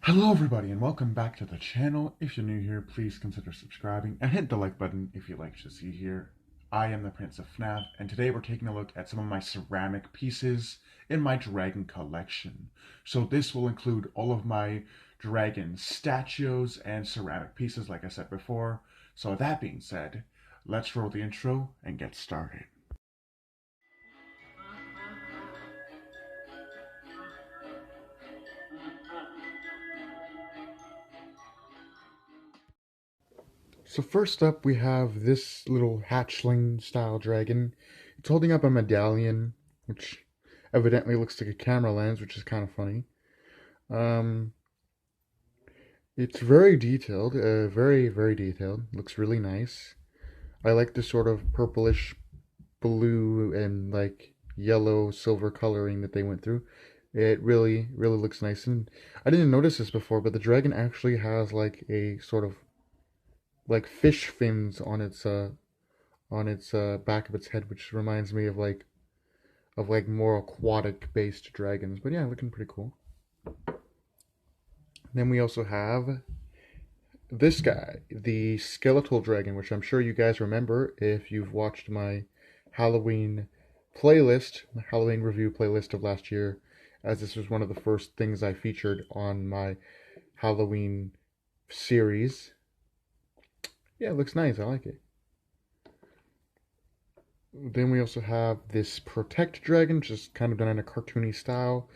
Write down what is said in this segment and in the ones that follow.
Hello everybody and welcome back to the channel. If you're new here, please consider subscribing and hit the like button if you like to see here. I am the Prince of FNAF and today we're taking a look at some of my ceramic pieces in my dragon collection. So this will include all of my dragon statues and ceramic pieces like I said before. So that being said, let's roll the intro and get started. So first up we have this little hatchling style dragon. It's holding up a medallion, which evidently looks like a camera lens, which is kind of funny. Um, it's very detailed, very detailed. Looks really nice. I like the sort of purplish blue and like yellow silver coloring that they went through. It really looks nice. And I didn't notice this before, but the dragon actually has like a sort of like fish fins on its back of its head, which reminds me of like more aquatic based dragons. But yeah, looking pretty cool. Then we also have this guy, the skeletal dragon, which I'm sure you guys remember if you've watched my Halloween playlist, my Halloween review playlist of last year, as this was one of the first things I featured on my Halloween series. Yeah, it looks nice. I like it. Then we also have this Protect Dragon, just kind of done in a cartoony style.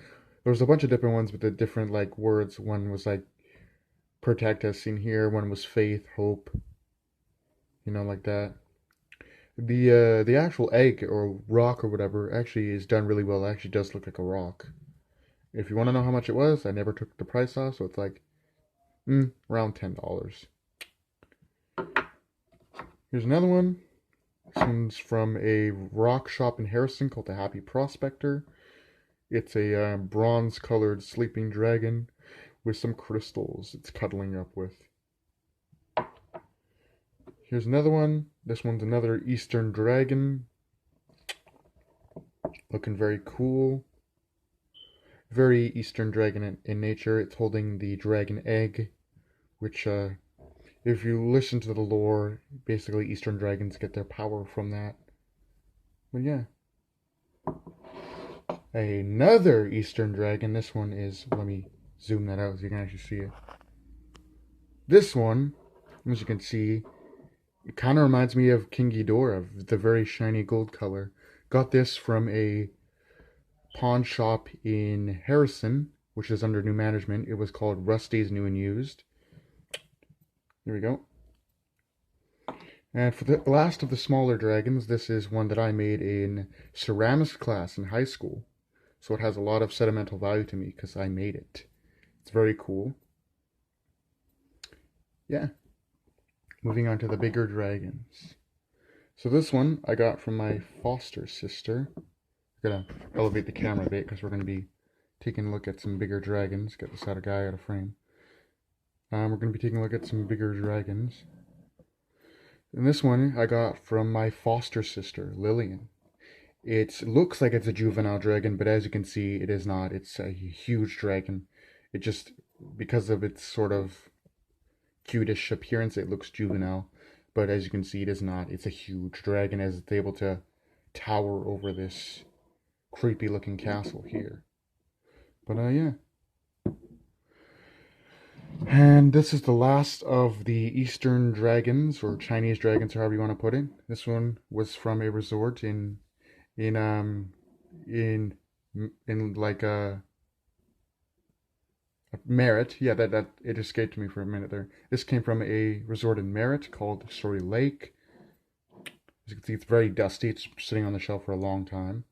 There was a bunch of different ones with the different like words. One was like protect as seen here. One was faith, hope, like that. The actual egg or rock or whatever actually is done really well. It actually does look like a rock. If you want to know how much it was, I never took the price off, so it's like around $10. Here's another one. This one's from a rock shop in Harrison called the Happy Prospector. It's a bronze-colored sleeping dragon with some crystals it's cuddling up with. Here's another one. This one's another Eastern dragon. Looking very cool. Very Eastern dragon in nature. It's holding the dragon egg, which, if you listen to the lore, basically Eastern dragons get their power from that. But yeah. Another Eastern dragon. This one is, let me zoom that out so you can actually see it. This one, as you can see, it kind of reminds me of King Ghidorah, the very shiny gold color. Got this from a pawn shop in Harrison, which is under new management. It was called Rusty's New and Used. There we go. And for the last of the smaller dragons, this is one that I made in ceramics class in high school. So it has a lot of sentimental value to me because I made it. It's very cool. Yeah. Moving on to the bigger dragons. So this one I got from my foster sister. I'm gonna elevate the camera a bit because we're gonna be taking a look at some bigger dragons. Get this guy out of frame. We're gonna be taking a look at some bigger dragons. And this one I got from my foster sister, Lillian. It looks like it's a juvenile dragon, but as you can see, it is not. It's a huge dragon. It just, because of its sort of cutish appearance, it looks juvenile. But as you can see, it is not. It's a huge dragon as it's able to tower over this creepy looking castle here. But yeah. And this is the last of the Eastern dragons, or Chinese dragons, or however you want to put it. This one was from a resort in in like Merritt. Yeah, that it escaped me for a minute there. This came from a resort in Merritt called Story Lake. As you can see, it's very dusty. It's sitting on the shelf for a long time.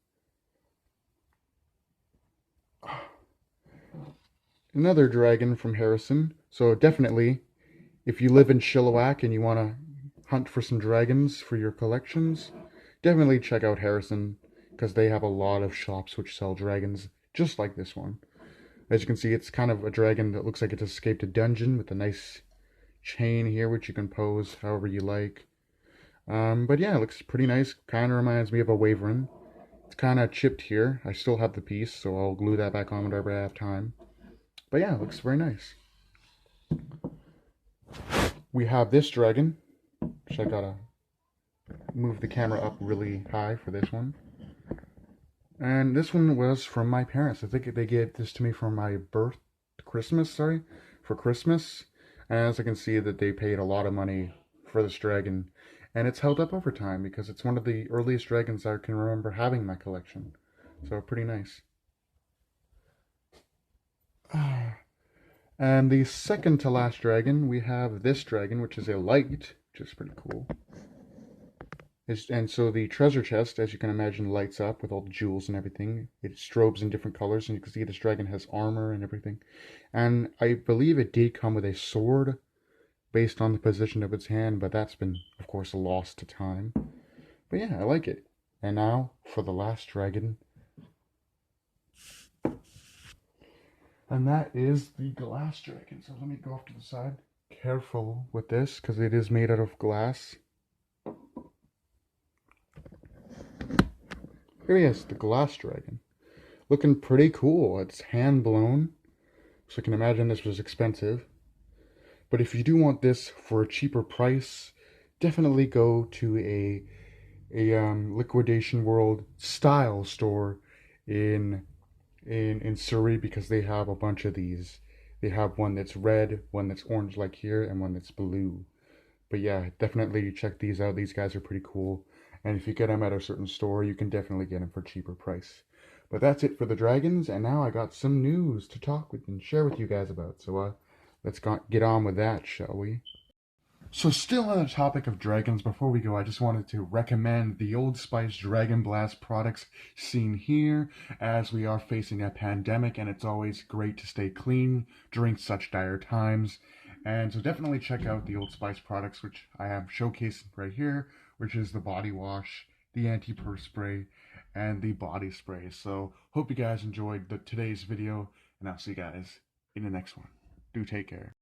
Another dragon from Harrison. So definitely, if you live in Chilliwack and you want to hunt for some dragons for your collections, definitely check out Harrison because they have a lot of shops which sell dragons just like this one. As you can see, it's kind of a dragon that looks like it's escaped a dungeon with a nice chain here which you can pose however you like. But yeah, it looks pretty nice. Kind of reminds me of a Wyvern. It's kind of chipped here. I still have the piece, so I'll glue that back on whenever I have time. But yeah, it looks very nice. We have this dragon, which I gotta move the camera up really high for this one. And this one was from my parents. I think they gave this to me for my for Christmas. And as I can see that they paid a lot of money for this dragon. And it's held up over time because it's one of the earliest dragons I can remember having in my collection. So pretty nice. And the second to last dragon, we have this dragon, which is a light, which is pretty cool. And so the treasure chest, as you can imagine, lights up with all the jewels and everything. It strobes in different colors, and you can see this dragon has armor and everything. And I believe it did come with a sword based on the position of its hand, but that's been, of course, lost to time. But yeah, I like it. And now, for the last dragon. And that is the glass dragon. So let me go off to the side. Careful with this, because it is made out of glass. Here he is, the glass dragon. Looking pretty cool. It's hand blown. So I can imagine this was expensive. But if you do want this for a cheaper price, definitely go to a Liquidation World style store in Surrey, because they have a bunch of these. They have one that's red, one that's orange like here, and one that's blue. But yeah, definitely check these out. These guys are pretty cool. And if you get them at a certain store, you can definitely get them for a cheaper price. But that's it for the dragons, and now I got some news to talk with and share with you guys about. So let's get on with that, shall we? So still on the topic of dragons, before we go, I just wanted to recommend the Old Spice Dragon Blast products seen here, as we are facing a pandemic and it's always great to stay clean during such dire times. And so definitely check out the Old Spice products, which I have showcased right here, which is the body wash, the anti-perspire, and the body spray. So hope you guys enjoyed today's video, and I'll see you guys in the next one. Do take care.